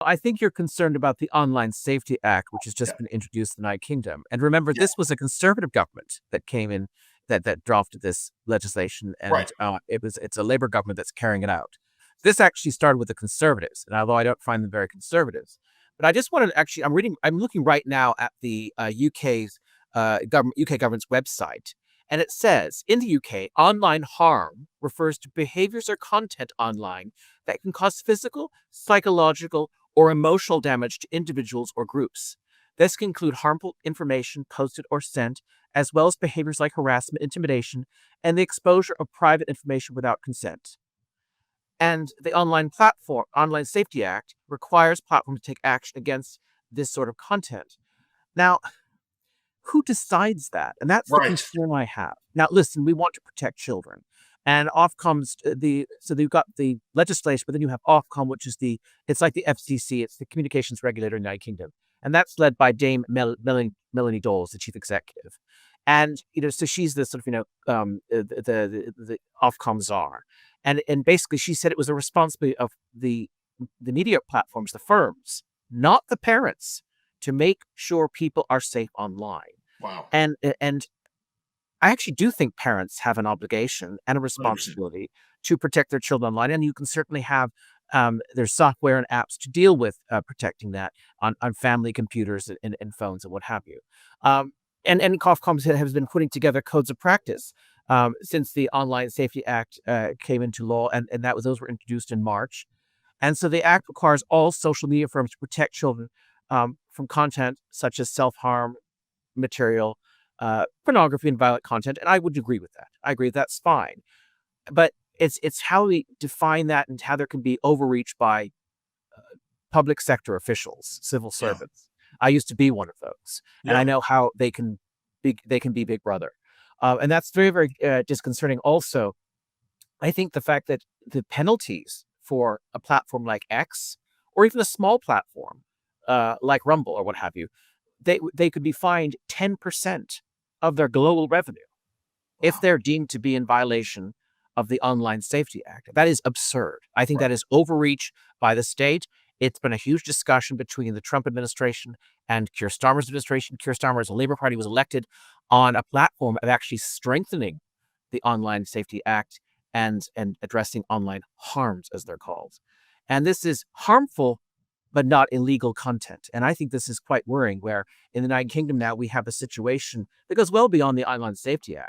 I think you're concerned about the Online Safety Act, which has Yeah. just been introduced in the United Kingdom. And remember, Yeah. this was a conservative government that came in that drafted this legislation, Right. and it's a Labour government that's carrying it out. This actually started with the Conservatives, and although I don't find them very conservative, but I just wanted to actually, I'm looking right now at the UK government's website, and it says in the UK, online harm refers to behaviors or content online that can cause physical, psychological, or emotional damage to individuals or groups. This can include harmful information posted or sent, as well as behaviors like harassment, intimidation, and the exposure of private information without consent. And the Online Safety Act requires platforms to take action against this sort of content. Now, who decides that? And that's the Right. concern I have. Now, listen, we want to protect children. And Ofcom's so they've got the legislation, but then you have Ofcom, which is it's like the FCC, it's the communications regulator in the United Kingdom. And that's led by Dame Melanie Dawes, the chief executive. And, so she's the sort of, the Ofcom czar. And basically she said it was a responsibility of the media platforms, the firms, not the parents, to make sure people are safe online. Wow. And I actually do think parents have an obligation and a 100%. responsibility to protect their children online. And you can certainly have there's software and apps to deal with protecting that on family computers and phones and what have you. And COFCOM has been putting together codes of practice since the Online Safety Act came into law, and those were introduced in March. And so the act requires all social media firms to protect children from content such as self-harm material, pornography, and violent content. And I would agree with that. I agree that's fine. But it's how we define that and how there can be overreach by public sector officials, civil Yeah. servants. I used to be one of those, and I Yeah. know how they can be Big Brother, and that's very, very disconcerting. Also, I think the fact that the penalties for a platform like X, or even a small platform like Rumble or what have you, they could be fined 10% of their global revenue if Wow. they're deemed to be in violation of the Online Safety Act. That is absurd. I think that Right. is overreach by the state. It's been a huge discussion between the Trump administration and Keir Starmer's administration. Keir Starmer, as a Labour Party, was elected on a platform of actually strengthening the Online Safety Act and addressing online harms, as they're called. And this is harmful, but not illegal content. And I think this is quite worrying, where in the United Kingdom now we have a situation that goes well beyond the Online Safety Act.